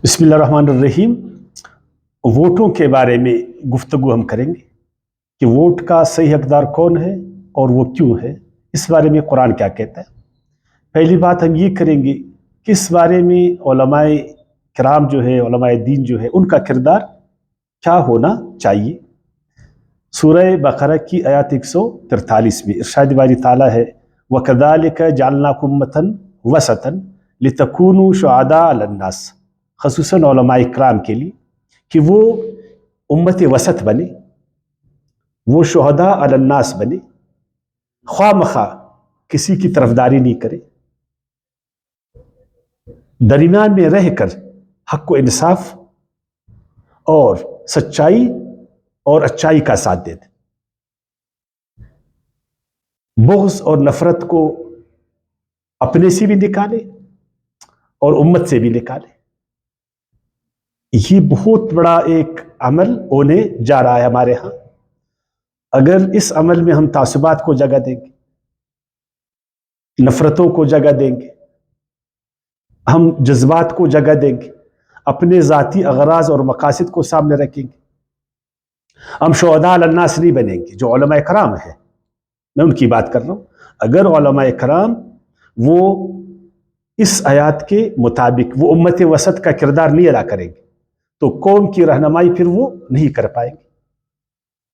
بسم اللہ الرحمن الرحیم۔ ووٹوں کے بارے میں گفتگو ہم کریں گے کہ ووٹ کا صحیح حقدار کون ہے اور وہ کیوں ہے، اس بارے میں قرآن کیا کہتا ہے۔ پہلی بات ہم یہ کریں گے کہ اس بارے میں علماء کرام جو ہے، علماء دین جو ہے، ان کا کردار کیا ہونا چاہیے۔ سورہ بقرہ کی آیات 143 میں ارشاد باری تعالیٰ ہے وَكَذَلِكَ جَعَلْنَاكُمْ أُمَّةً وَسَطًا لِتَكُونُوا شُهَدَاءَ عَلَى النَّاسِ، خصوصاً علماء اکرام کے لیے کہ وہ امت وسط بنے، وہ شہداء علی الناس بنے، خواہ مخواہ کسی کی طرفداری نہیں کرے، درمیان میں رہ کر حق و انصاف اور سچائی اور اچائی کا ساتھ دے دے، بغض اور نفرت کو اپنے سے بھی نکالے اور امت سے بھی نکالے۔ یہ بہت بڑا ایک عمل ہونے جا رہا ہے ہمارے ہاں۔ اگر اس عمل میں ہم تعصبات کو جگہ دیں گے، نفرتوں کو جگہ دیں گے، ہم جذبات کو جگہ دیں گے، اپنے ذاتی اغراض اور مقاصد کو سامنے رکھیں گے، ہم شہداء علی الناس نہیں بنیں گے۔ جو علماء کرام ہیں، میں ان کی بات کر رہا ہوں، اگر علماء کرام وہ اس آیات کے مطابق وہ امت وسط کا کردار نہیں ادا کریں گے تو قوم کی رہنمائی پھر وہ نہیں کر پائیں گے،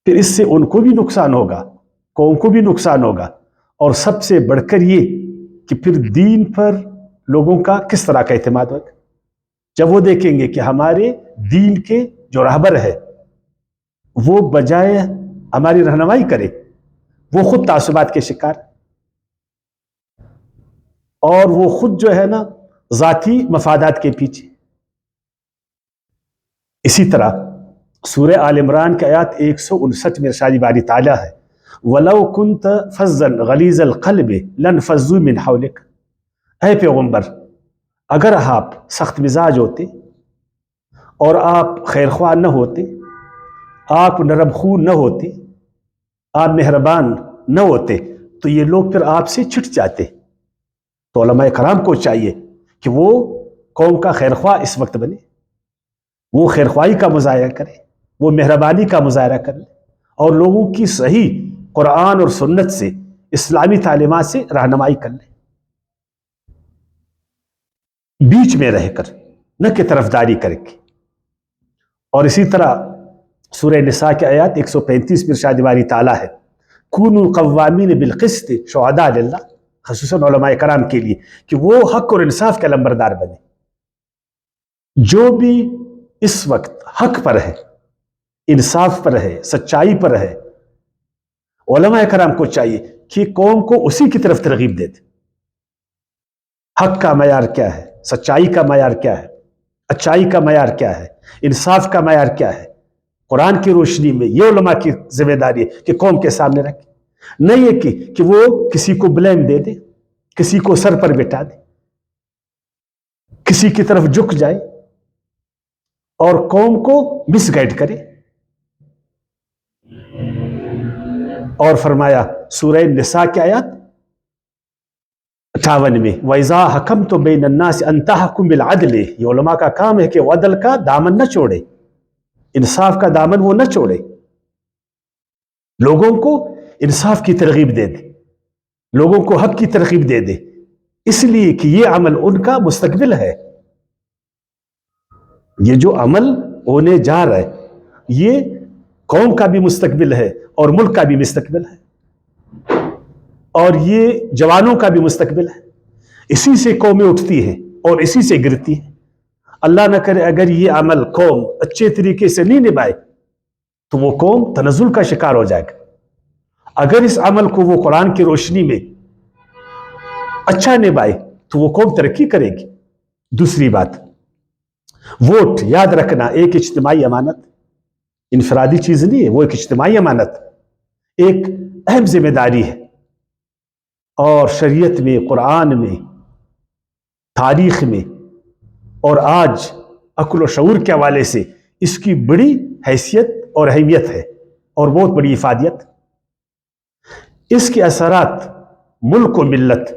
پھر اس سے ان کو بھی نقصان ہوگا، قوم کو بھی نقصان ہوگا، اور سب سے بڑھ کر یہ کہ پھر دین پر لوگوں کا کس طرح کا اعتماد ہوگا جب وہ دیکھیں گے کہ ہمارے دین کے جو رہبر ہے وہ بجائے ہماری رہنمائی کرے وہ خود تعصبات کے شکار اور وہ خود جو ہے نا ذاتی مفادات کے پیچھے۔ اسی طرح سورہ آل عمران کے آیات 159 میں ارشاد باری تعالیٰ ہے وَلَوْ كُنْتَ فَظًّا غَلِيظَ الْقَلْبِ لَانفَضُّوا مِنْ حَوْلِكَ، اے پیغمبر اگر آپ سخت مزاج ہوتے اور آپ خیر خواہ نہ ہوتے، آپ نرم خون نہ ہوتے، آپ مہربان نہ ہوتے تو یہ لوگ پھر آپ سے چھٹ جاتے۔ تو علماء کرام کو چاہیے کہ وہ قوم کا خیر خواہ اس وقت بنے، وہ خیر خواہی کا مظاہرہ کرے، وہ مہربانی کا مظاہرہ کرے اور لوگوں کی صحیح قرآن اور سنت سے، اسلامی تعلیمات سے رہنمائی کر لے، بیچ میں رہ کر، نہ کہ طرفداری کر کے۔ اور اسی طرح سورہ نساء کے آیات 135 میں ارشاد باری تعالیٰ ہے کونوا قوامین بالقسط شہداء للہ، خصوصاً علماء کرام کے لیے کہ وہ حق اور انصاف کے لمبردار بنے۔ جو بھی اس وقت حق پر ہے، انصاف پر ہے، سچائی پر ہے، علماء کرام کو چاہیے کہ قوم کو اسی کی طرف ترغیب دے دے۔ حق کا معیار کیا ہے، سچائی کا معیار کیا ہے، اچائی کا معیار کیا ہے، انصاف کا معیار کیا ہے، قرآن کی روشنی میں یہ علماء کی ذمہ داری ہے کہ قوم کے سامنے رکھے، نہ یہ کہ وہ کسی کو بلیم دے دے، کسی کو سر پر بٹھا دے، کسی کی طرف جھک جائے اور قوم کو مس گائیڈ کرے۔ اور فرمایا سورہ نساء کی آیات 58 میں وَإِذَا حَكَمْتُم بَيْنَ النَّاسِ أَن تَحْكُمُوا بِالْعَدْلِ، یہ علماء کا کام ہے کہ وہ عدل کا دامن نہ چھوڑے، انصاف کا دامن وہ نہ چھوڑے، لوگوں کو انصاف کی ترغیب دے دے، لوگوں کو حق کی ترغیب دے دے، اس لیے کہ یہ عمل ان کا مستقبل ہے۔ یہ جو عمل ہونے جا رہا ہے یہ قوم کا بھی مستقبل ہے اور ملک کا بھی مستقبل ہے اور یہ جوانوں کا بھی مستقبل ہے۔ اسی سے قومیں اٹھتی ہیں اور اسی سے گرتی ہیں۔ اللہ نہ کرے اگر یہ عمل قوم اچھے طریقے سے نہیں نبھائے تو وہ قوم تنزل کا شکار ہو جائے گا۔ اگر اس عمل کو وہ قرآن کی روشنی میں اچھا نبھائے تو وہ قوم ترقی کرے گی۔ دوسری بات، ووٹ یاد رکھنا ایک اجتماعی امانت، انفرادی چیز نہیں ہے، وہ ایک اجتماعی امانت، ایک اہم ذمہ داری ہے، اور شریعت میں، قرآن میں، تاریخ میں اور آج عقل و شعور کے حوالے سے اس کی بڑی حیثیت اور اہمیت ہے اور بہت بڑی افادیت۔ اس کے اثرات ملک و ملت،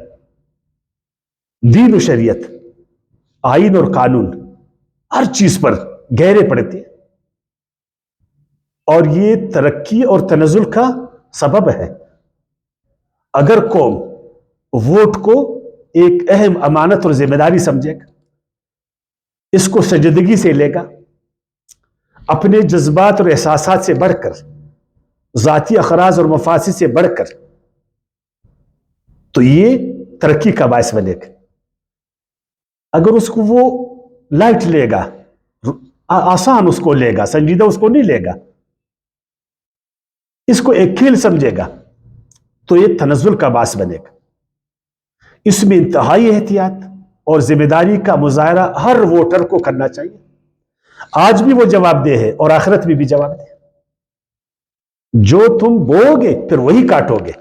دین و شریعت، آئین اور قانون ہر چیز پر گہرے پڑتے ہیں، اور یہ ترقی اور تنزل کا سبب ہے۔ اگر قوم ووٹ کو ایک اہم امانت اور ذمہ داری سمجھے گا، اس کو سنجیدگی سے لے گا، اپنے جذبات اور احساسات سے بڑھ کر، ذاتی اغراض اور مفاسد سے بڑھ کر، تو یہ ترقی کا باعث بنے گا۔ اگر اس کو وہ لائٹ لے گا، آسان اس کو لے گا، سنجیدہ اس کو نہیں لے گا، اس کو ایک کھیل سمجھے گا، تو یہ تنزل کا باعث بنے گا۔ اس میں انتہائی احتیاط اور ذمہ داری کا مظاہرہ ہر ووٹر کو کرنا چاہیے۔ آج بھی وہ جواب دہ ہے اور آخرت میں بھی جواب دہ۔ جو تم بو گے پھر وہی کاٹو گے،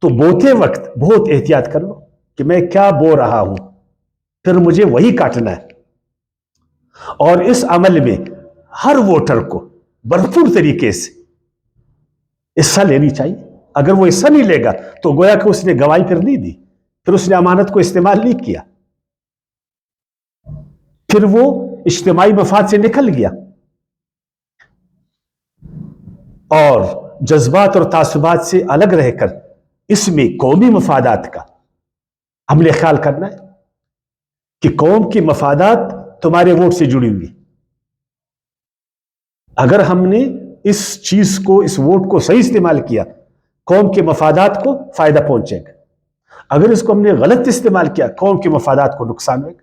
تو بوتے وقت بہت احتیاط کر لو کہ میں کیا بو رہا ہوں، پھر مجھے وہی کاٹنا ہے۔ اور اس عمل میں ہر ووٹر کو بھرپور طریقے سے حصہ لینی چاہیے۔ اگر وہ حصہ نہیں لے گا تو گویا کہ اس نے گواہی پھر نہیں دی، پھر اس نے امانت کو استعمال نہیں کیا، پھر وہ اجتماعی مفاد سے نکل گیا اور جذبات اور تعصبات سے الگ رہ کر اس میں قومی مفادات کا ہم نے خیال کرنا ہے کہ قوم کے مفادات تمہارے ووٹ سے جڑی ہوئی۔ اگر ہم نے اس چیز کو، اس ووٹ کو صحیح استعمال کیا، قوم کے مفادات کو فائدہ پہنچے گا۔ اگر اس کو ہم نے غلط استعمال کیا، قوم کے مفادات کو نقصان ہوگا۔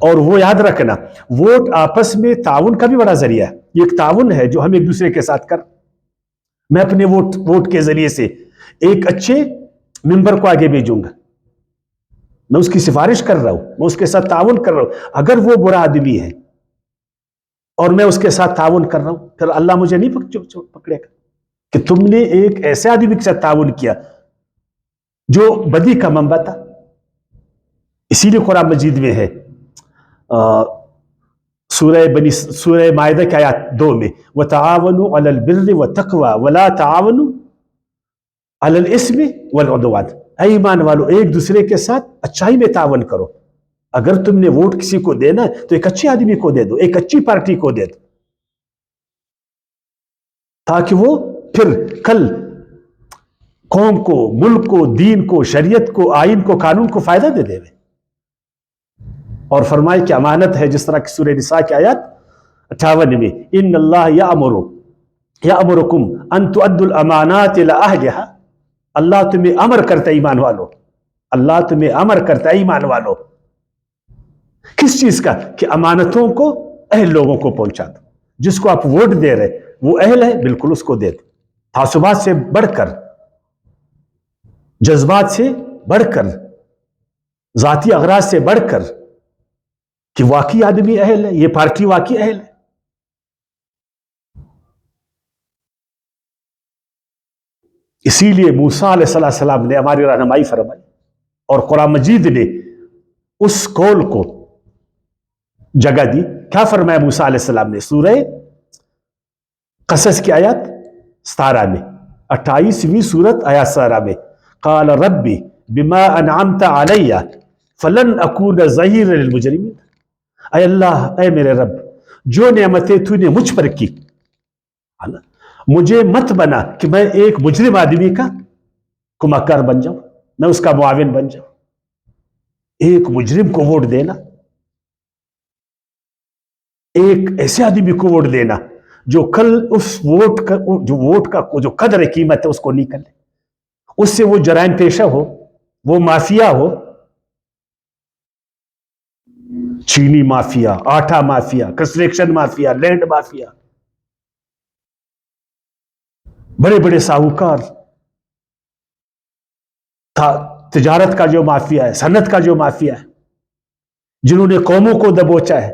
اور وہ یاد رکھنا، ووٹ آپس میں تعاون کا بھی بڑا ذریعہ ہے۔ یہ ایک تعاون ہے جو ہم ایک دوسرے کے ساتھ کر، میں اپنے ووٹ کے ذریعے سے ایک اچھے ممبر کو آگے بھیجوں گا، میں اس کی سفارش کر رہا ہوں، میں اس کے ساتھ تعاون کر رہا ہوں۔ اگر وہ برا آدمی ہے اور میں اس کے ساتھ تعاون کر رہا ہوں، پھر اللہ مجھے نہیں پکڑے گا کہ تم نے ایک ایسے آدمی کے ساتھ تعاون کیا جو بدی کا منبع تھا۔ اسی لیے قرآن مجید میں ہے، سورہ مائدہ کی آیات 2 میں، وَتَعَاوَنُوا عَلَى الْبِرِّ وَالتَّقْوَى وَلَا تَعَاوَنُوا عَلَى الْإِثْمِ وَالْعُدْوَانِ۔ اے ایمان والو، ایک دوسرے کے ساتھ اچھائی میں تعاون کرو۔ اگر تم نے ووٹ کسی کو دینا ہے تو ایک اچھے آدمی کو دے دو، ایک اچھی پارٹی کو دے دو، تاکہ وہ پھر کل قوم کو، ملک کو، دین کو، شریعت کو، آئین کو، قانون کو فائدہ دے دے۔ اور فرمائے کہ امانت ہے، جس طرح کہ سورہ نساء کی آیات 58 میں، ان اللہ یأمرکم ان تؤدوا الامانات الی اہلہا۔ اللہ تمہیں امر کرتا ہے ایمان والو، اللہ تمہیں امر کرتا ہے ایمان والو، کس چیز کا؟ کہ امانتوں کو اہل لوگوں کو پہنچا دو۔ جس کو آپ ووٹ دے رہے وہ اہل ہے، بالکل اس کو دے دو۔ تعصبات سے بڑھ کر، جذبات سے بڑھ کر، ذاتی اغراض سے بڑھ کر، کہ واقعی آدمی اہل ہے، یہ پارٹی واقعی اہل ہے۔ اسی لیے موسیٰ علیہ السلام نے ہماری رہنمائی فرمائی، اور قرآن مجید نے اس قول کو جگہ دی۔ کیا فرمایا موسیٰ علیہ السلام نے؟ سورہ قصص کی آیات 17 میں، 28ویں سورت آیات 17 میں، قال ربی بما انعمت علی فلن اکون ظہیرا للمجرمین۔ اے اللہ، اے میرے رب، جو نعمتیں تو نے مجھ پر کی، مجھے مت بنا کہ میں ایک مجرم آدمی کا کمکار بن جاؤں، میں اس کا معاون بن جاؤں۔ ایک مجرم کو ووٹ دینا، ایک ایسے آدمی کو ووٹ دینا جو کل اس ووٹ کا جو قدر قیمت ہے اس کو نہیں کر لے، اس سے وہ جرائم پیشہ ہو، وہ مافیا ہو، چینی مافیا، آٹا mafia, construction mafia, land mafia, بڑے بڑے ساہوکار، تجارت کا جو مافیا ہے، صنعت کا جو مافیا ہے، جنہوں نے قوموں کو دبوچا ہے،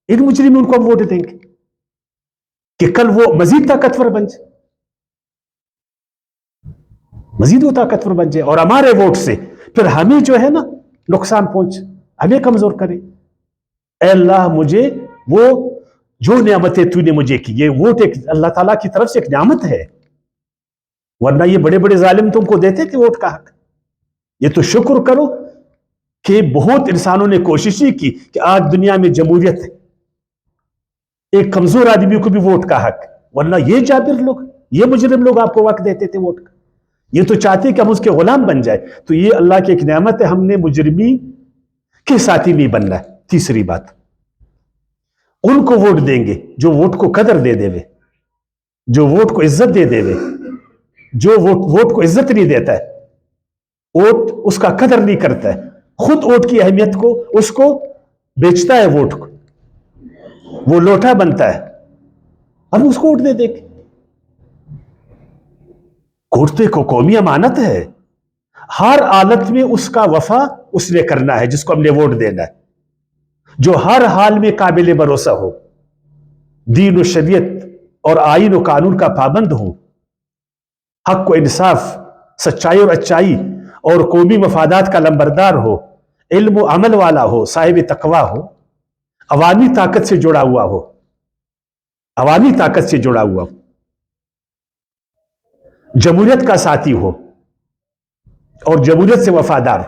ان مجرمین کو ہم ووٹ دیں گے کہ کل وہ مزید طاقتور بن جائے، مزید وہ طاقتور بن جائے، اور ہمارے ووٹ سے پھر ہمیں جو ہے نا نقصان پہنچ، ہمیں کمزور کرے۔ اے اللہ، مجھے وہ جو نعمتیں تو نے مجھے کی، یہ ووٹ ایک اللہ تعالیٰ کی طرف سے ایک نعمت ہے، ورنہ یہ بڑے بڑے ظالم تم کو دیتے کہ ووٹ کا حق۔ یہ تو شکر کرو کہ بہت انسانوں نے کوشش ہی کی کہ آج دنیا میں جمہوریت ہے، ایک کمزور آدمی کو بھی ووٹ کا حق، ورنہ یہ جابر لوگ، یہ مجرم لوگ آپ کو وقت دیتے تھے ووٹ کا، یہ تو چاہتے کہ ہم اس کے غلام بن جائے. تو یہ اللہ کی ایک نعمت ہے، ہم نے مجرمی کے ساتھی نہیں بننا ہے. تیسری بات، ان کو ووٹ دیں گے جو ووٹ کو قدر دے دے وے، جو ووٹ کو عزت دے دے وے. جو ووٹ کو عزت نہیں دیتا ہے، ووٹ اس کا قدر نہیں کرتا ہے، خود ووٹ کی اہمیت کو اس کو بیچتا ہے، ووٹ کو وہ لوٹا بنتا ہے، ہم اس کو ووٹ دے دیں گے. ووٹ تو قومی امانت ہے، ہر حالت میں اس کا وفا اس نے کرنا ہے جس کو ہم نے ووٹ دینا ہے، جو ہر حال میں قابل بھروسہ ہو، دین و شریعت اور آئین و قانون کا پابند ہو، حق و انصاف، سچائی اور اچائی اور قومی مفادات کا لمبردار ہو، علم و عمل والا ہو، صاحب تقوی ہو، عوامی طاقت سے جڑا ہوا ہو، عوامی طاقت سے جڑا ہوا ہو، جمہوریت کا ساتھی ہو اور جمہوریت سے وفادار.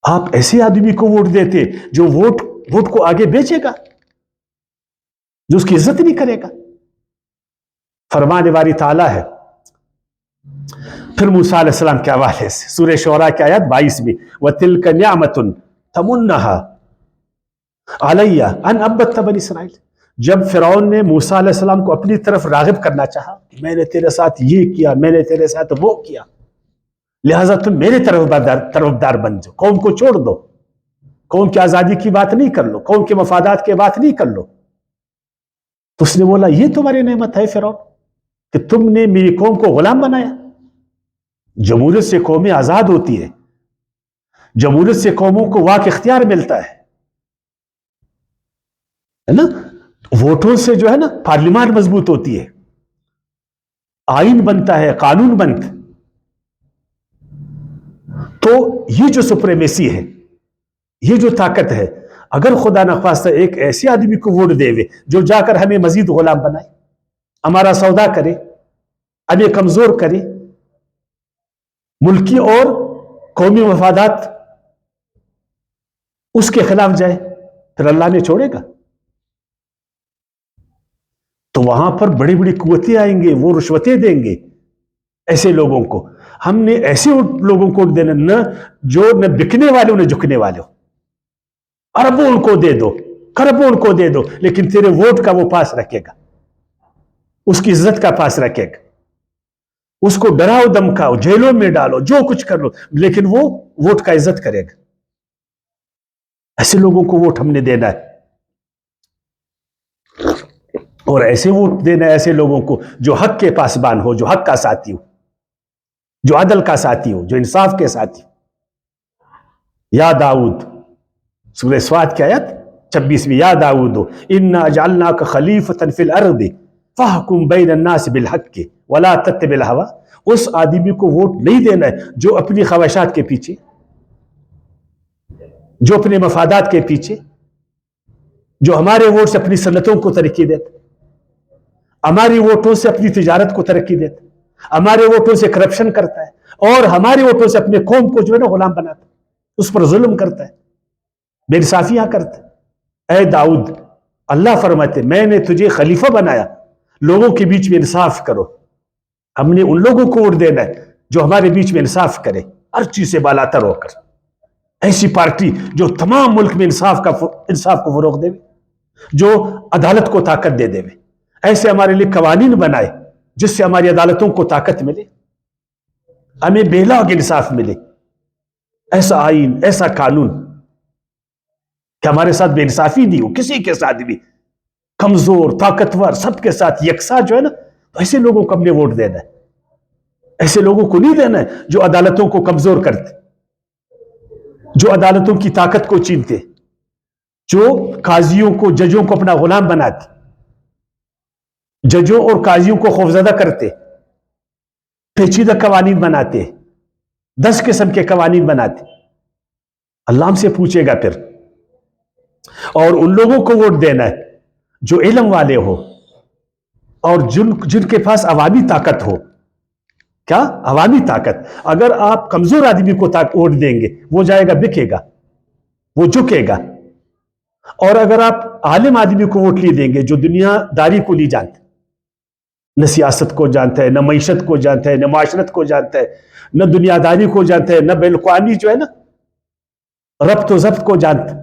آپ ایسے آدمی کو ووٹ دیتے جو ووٹ کو آگے بیچے گا، جو اس کی عزت نہیں کرے گا. فرمانے والی تعالیٰ ہے پھر موسیٰ علیہ السلام کے حوالے سے سورہ شعراء کی آیت 22 میں، وَتِلْكَ نِعْمَةٌ تَمُنَّهَا عَلَيَّ أَنْ عَبَّدْتَ بَنِي اسرائیل. جب فرعون نے موسیٰ علیہ السلام کو اپنی طرف راغب کرنا چاہا کہ میں نے تیرے ساتھ یہ کیا، میں نے تیرے ساتھ وہ کیا، لہٰذا تم میرے طرفدار بن جاؤ، قوم کو چھوڑ دو، قوم کی آزادی کی بات نہیں کر لو، قوم کے مفادات کی بات نہیں کر لو. تو اس نے بولا یہ تمہاری نعمت ہے فرعون کہ تم نے میری قوم کو غلام بنایا. جمہوریت سے قومیں آزاد ہوتی ہے، جمہوریت سے قوموں کو واک اختیار ملتا ہے نا. ووٹوں سے جو ہے نا پارلیمان مضبوط ہوتی ہے، آئین بنتا ہے، قانون بنتا. تو یہ جو سپریمیسی ہے، یہ جو طاقت ہے، اگر خدا نخواستہ ایک ایسے آدمی کو ووٹ دے وے جو جا کر ہمیں مزید غلام بنائے، ہمارا سودا کرے، ہمیں کمزور کرے، ملکی اور قومی مفادات اس کے خلاف جائے، پھر اللہ نے چھوڑے گا؟ تو وہاں پر بڑی بڑی قوتیں آئیں گے، وہ رشوتیں دیں گے ایسے لوگوں کو. ہم نے ایسے لوگوں کو دینا نہ جو نہ بکنے والے نہ جھکنے والے ہو. اربوں ان کو دے دو، خربوں ان کو دے دو، لیکن تیرے ووٹ کا وہ پاس رکھے گا، اس کی عزت کا پاس رکھے گا. اس کو ڈراؤ دمکاؤ، جیلوں میں ڈالو، جو کچھ کر لو، لیکن وہ ووٹ کا عزت کرے گا. ایسے لوگوں کو ووٹ ہم نے دینا ہے، اور ایسے ووٹ دینا ہے ایسے لوگوں کو جو حق کے پاسبان ہو، جو حق کا ساتھی ہو، جو عدل کا ساتھی ہو، جو انصاف کے ساتھی ہو. یا داؤد، سورہ سواد کی آیت 26 میں، یا داؤد انا جعلناک خلیفۃ فی الارض فاحکم بین الناس بالحق ولا تتبع الہوی. اس آدمی کو ووٹ نہیں دینا ہے جو اپنی خواہشات کے پیچھے، جو اپنے مفادات کے پیچھے، جو ہمارے ووٹ سے اپنی صنعتوں کو ترقی دیتا، ہماری ووٹوں سے اپنی تجارت کو ترقی دیتا، ہمارے ووٹوں سے کرپشن کرتا ہے، اور ہمارے ووٹوں سے اپنے قوم کو جو ہے نا غلام بناتا ہے، اس پر ظلم کرتا ہے، بے انصافیاں کرتا ہے. اے داؤد، اللہ فرماتے میں نے تجھے خلیفہ بنایا، لوگوں کے بیچ میں انصاف کرو. ہم نے ان لوگوں کو ووٹ دینا ہے جو ہمارے بیچ میں انصاف کرے، ہر چیز سے بالا تر ہو کر. ایسی پارٹی جو تمام ملک میں انصاف کو فروغ دے، جو عدالت کو طاقت دے دے، ایسے ہمارے لیے قوانین بنائے جس سے ہماری عدالتوں کو طاقت ملے، ہمیں بے لاگ انصاف ملے. ایسا آئین، ایسا قانون کہ ہمارے ساتھ بے انصافی نہیں ہو کسی کے ساتھ بھی، کمزور، طاقتور، سب کے ساتھ یکساں جو ہے نا. تو ایسے لوگوں کو ہم نے ووٹ دینا ہے. ایسے لوگوں کو نہیں دینا ہے جو عدالتوں کو کمزور کرتے، جو عدالتوں کی طاقت کو چھینتے، جو قاضیوں کو، ججوں کو اپنا غلام بناتے، ججوں اور قاضیوں کو خوفزدہ کرتے، پیچیدہ قوانین بناتے، 10 قسم کے قوانین بناتے. اللہ ہم سے پوچھے گا پھر. اور ان لوگوں کو ووٹ دینا ہے جو علم والے ہو اور جن کے پاس عوامی طاقت ہو. کیا عوامی طاقت؟ اگر آپ کمزور آدمی کو ووٹ دیں گے وہ جائے گا، بکے گا، وہ جھکے گا. اور اگر آپ عالم آدمی کو ووٹ نہیں دیں گے جو دنیا داری کو نہیں جانتے، نہ سیاست کو جانتا ہے، نہ معیشت کو جانتا ہے، نہ معاشرت کو جانتا ہے، نہ دنیا داری کو جانتا ہے، نہ بین الاقوامی جو ہے نا ربط و ضبط کو جانتا ہے۔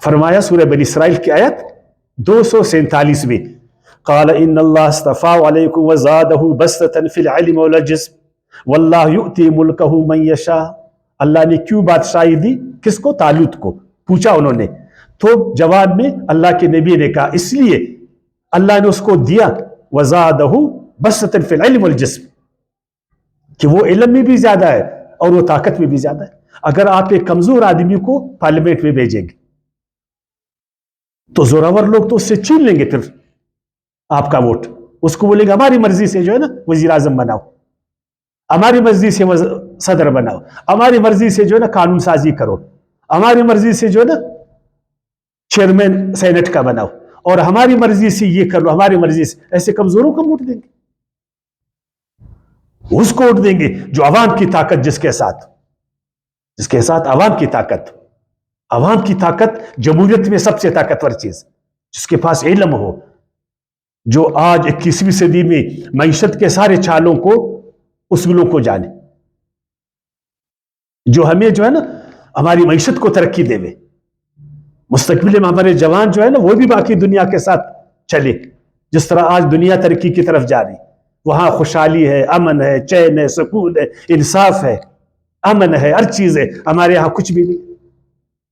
فرمایا سورہ بنی اسرائیل کی آیت 247 میں، قال ان اللہ اصطفى علیکم وزادہ بسطة فی العلم والجسم واللہ یؤتی ملکہ من یشاء۔ اللہ نے کیوں بادشاہی دی؟ کس کو؟ طالوت کو۔ پوچھا انہوں نے، تو جواب میں اللہ کے نبی نے کہا اس لیے اللہ نے اس کو دیا وزادہ بسطة فی العلم والجسم، کہ وہ علم میں بھی زیادہ ہے اور وہ طاقت میں بھی زیادہ ہے۔ اگر آپ ایک کمزور آدمی کو پارلیمنٹ میں بھیجیں گے تو زوراور لوگ تو اس سے چھین لیں گے پھر آپ کا ووٹ، اس کو بولیں گے ہماری مرضی سے جو ہے نا وزیر اعظم بناؤ، ہماری مرضی سے صدر بناؤ، ہماری مرضی سے جو ہے نا قانون سازی کرو، ہماری مرضی سے جو ہے نا چیئرمین سینٹ کا بناؤ، اور ہماری مرضی سے یہ کر لو، ہماری مرضی سے۔ ایسے کمزوروں کو ووٹ دیں گے، اس کو ووٹ دیں گے جو عوام کی طاقت جس کے ساتھ عوام کی طاقت۔ عوام کی طاقت جمہوریت میں سب سے طاقتور چیز، جس کے پاس علم ہو، جو آج 21ویں صدی میں معیشت کے سارے چالوں کو اصولوں کو جانے، جو ہمیں جو ہے نا ہماری معیشت کو ترقی دے، مستقبل میں ہمارے جوان جو ہے نا وہ بھی باقی دنیا کے ساتھ چلے، جس طرح آج دنیا ترقی کی طرف جا رہی، وہاں خوشحالی ہے، امن ہے، چین ہے، سکون ہے، انصاف ہے، امن ہے، ہر چیز ہے۔ ہمارے ہاں کچھ بھی نہیں،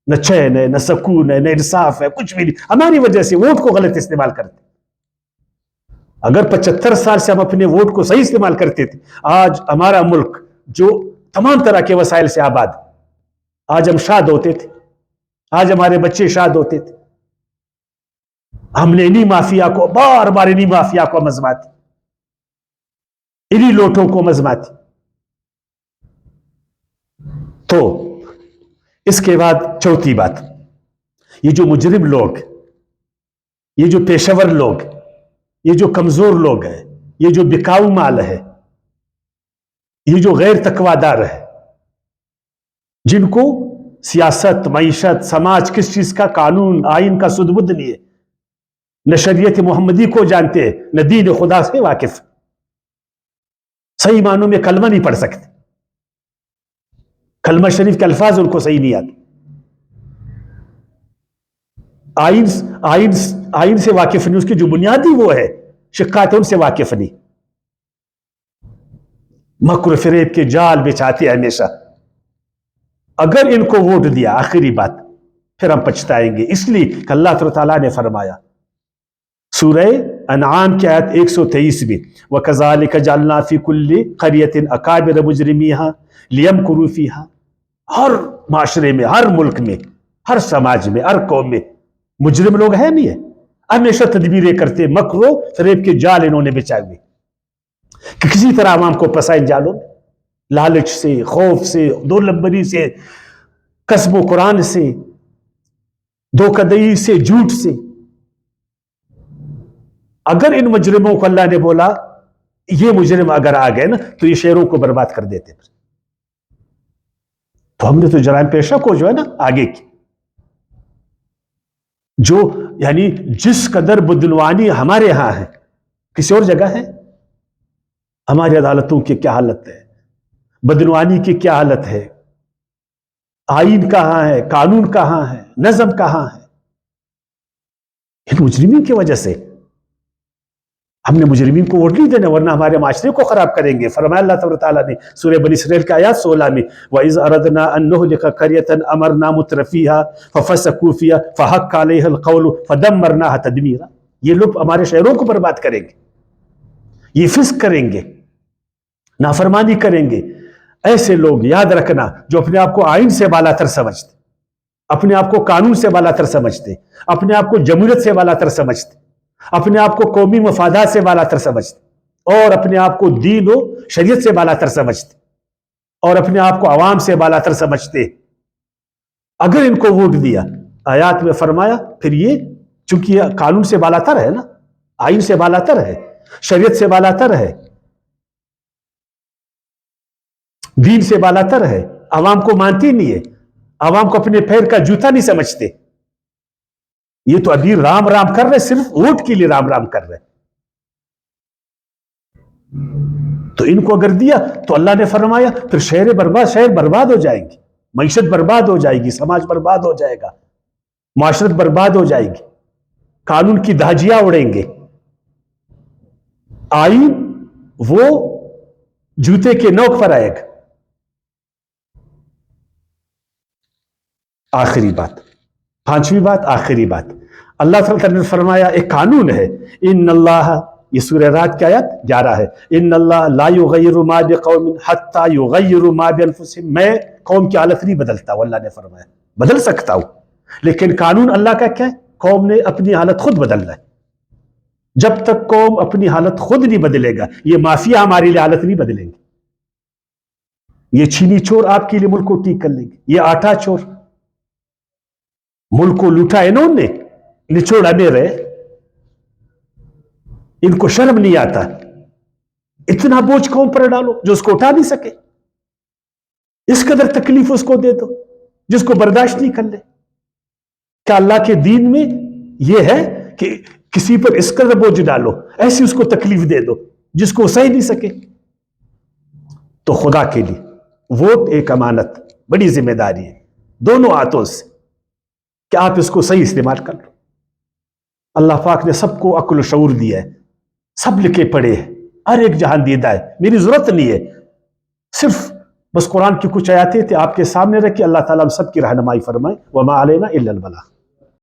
نہ چین ہے، نہ سکون ہے، نہ انصاف ہے، کچھ بھی نہیں۔ ہماری وجہ سے ووٹ کو غلط استعمال کرتے۔ اگر 75 سال سے ہم اپنے ووٹ کو صحیح استعمال کرتے تھے، آج ہمارا ملک جو تمام طرح کے وسائل سے آباد، آج ہم شاد ہوتے تھے، آج ہمارے بچے شاد ہوتے تھے۔ ہم نے انہی مافیا کو بار بار انہی مافیا کو مزماتی، انہی لوٹوں کو مزماتی۔ تو اس کے بعد چوتھی بات، یہ جو مجرم لوگ، یہ جو پیشور لوگ، یہ جو کمزور لوگ ہیں، یہ جو بکاؤ مال ہے، یہ جو غیر تقویدار ہے، جن کو سیاست، معیشت، سماج کس چیز کا قانون آئین کا سد بد نہیں ہے، نہ شریعت محمدی کو جانتے، نہ دین خدا سے واقف، صحیح معنوں میں کلمہ نہیں پڑھ سکتے، کلمہ شریف کے الفاظ ان کو صحیح نہیں آتے، آئین سے واقف نہیں، اس کی جو بنیادی وہ ہے شکایت ان سے واقف نہیں، مکر فریب کے جال بچھاتے ہمیشہ۔ اگر ان کو ووٹ دیا، آخری بات، پھر ہم پچھتائیں گے، اس لیے کہ اللہ تعالیٰ نے فرمایا سورہ انعام کی آیت 123 میں، وَكَذَلِكَ جَعَلْنَا فِي كُلِّ قَرْيَةٍ أَكَابِرَ مُجْرِمِيهَا لِيَمْكُرُوا فِيهَا۔ ہر معاشرے میں، ہر ملک میں، ہر سماج میں، ہر قوم میں مجرم لوگ ہیں نہیں ہے، ہمیشہ تدبیریں کرتے، مکر و فریب کے جال انہوں نے بچھائے ہوئے کہ کسی طرح عوام کو پھنسائیں جالوں، لالچ سے، خوف سے، دو نمبری سے، قسم و قرآن سے، دھوکہ دہی سے، جھوٹ سے۔ اگر ان مجرموں کو اللہ نے بولا یہ مجرم اگر آ گئے نا تو یہ شہروں کو برباد کر دیتے، تو ہم نے تو جرائم پیشہ کو جو ہے نا آگے کی، جو یعنی جس قدر بدعنوانی ہمارے ہاں ہے کسی اور جگہ ہے؟ ہماری عدالتوں کی کیا حالت ہے، بدعنوانی کی کیا حالت ہے، آئین کہاں ہے، قانون کہاں ہے، نظم کہاں ہے؟ ان مجرمین کی وجہ سے ہم نے مجرمین کو ووٹ نہیں دینا، ورنہ ہمارے معاشرے کو خراب کریں گے۔ فرمایا اللہ تعالیٰ نے سورہ بنی اسرائیل کی آیات 16 میں، وَإِذْ أَرَدْنَا أَن نُهْلِكَ قَرْيَةً أَمَرْنَا مُتْرَفِيهَا فَفَسَقُوا فِيهَا فَحَقَّ عَلَيْهَا الْقَوْلُ فَدَمَّرْنَاهَا تَدْمِيرًا۔ یہ لوگ ہمارے شہروں کو برباد کریں گے، یہ فسق کریں گے، نافرمانی کریں گے۔ ایسے لوگ یاد رکھنا جو اپنے آپ کو آئین سے بالا تر سمجھتے، اپنے آپ کو قانون سے بالا تر سمجھتے، اپنے آپ کو جمہوریت سے بالا تر سمجھتے، اپنے آپ کو قومی مفادات سے بالا تر سمجھتے، اور اپنے آپ کو دین و شریعت سے بالا تر سمجھتے، اور اپنے آپ کو عوام سے بالا تر سمجھتے، اگر ان کو ووٹ دیا، آیات میں فرمایا پھر یہ چونکہ یہ قانون سے بالا تر ہے نا، آئین سے بالا تر ہے، شریعت سے بالا تر ہے، دین سے بالا تر ہے، عوام کو مانتی نہیں ہے، عوام کو اپنے پیر کا جوتا نہیں سمجھتے، یہ تو ابھی رام رام کر رہے، صرف ووٹ کے لیے رام رام کر رہے. تو ان کو اگر دیا تو اللہ نے فرمایا پھر شہر برباد ہو جائیں گی، معیشت برباد ہو جائے گی، سماج برباد ہو جائے گا، معاشرت برباد ہو جائے گی، قانون کی دھاجیاں اڑیں گے. آئین وہ جوتے کے نوک پر آئے گا. آخری بات، پانچویں بات، آخری بات، اللہ تعالیٰ نے فرمایا ایک قانون ہے، ان اللہ، یہ سورہ رات کی آیت 11 ہے، ان اللہ لا یغیر ما بقوم حتی یغیروا ما بانفسہم، میں قوم کی حالت نہیں بدلتا ہوں، اللہ نے فرمایا بدل سکتا ہوں لیکن قانون اللہ کا کیا ہے؟ قوم نے اپنی حالت خود بدلنا ہے. جب تک قوم اپنی حالت خود نہیں بدلے گا، یہ مافیا ہمارے لیے حالت نہیں بدلیں گے. یہ چینی چور آپ کے لیے ملک کو ٹھیک کر لیں گے، یہ آٹا چور ملک کو لوٹا انہوں نے، نچوڑا میرے، ان کو شرم نہیں آتا. اتنا بوجھ قوم پر ڈالو جو اس کو اٹھا نہیں سکے، اس قدر تکلیف اس کو دے دو جس کو برداشت نہیں کر لے. کیا اللہ کے دین میں یہ ہے کہ کسی پر اس قدر بوجھ ڈالو، ایسی اس کو تکلیف دے دو جس کو سہ نہیں سکے؟ تو خدا کے لیے ووٹ ایک امانت، بڑی ذمہ داری ہے دونوں ہاتھوں سے کہ آپ اس کو صحیح استعمال کر لو. اللہ پاک نے سب کو عقل و شعور دیا ہے، سب لکھے پڑھے ہیں، ہر ایک جہان دیدہ ہے. میری ضرورت نہیں ہے، صرف بس قرآن کی کچھ آیاتیں تھے آپ کے سامنے رکھی. اللہ تعالیٰ ہم سب کی رہنمائی فرمائے. وما علینا الا البلاغ.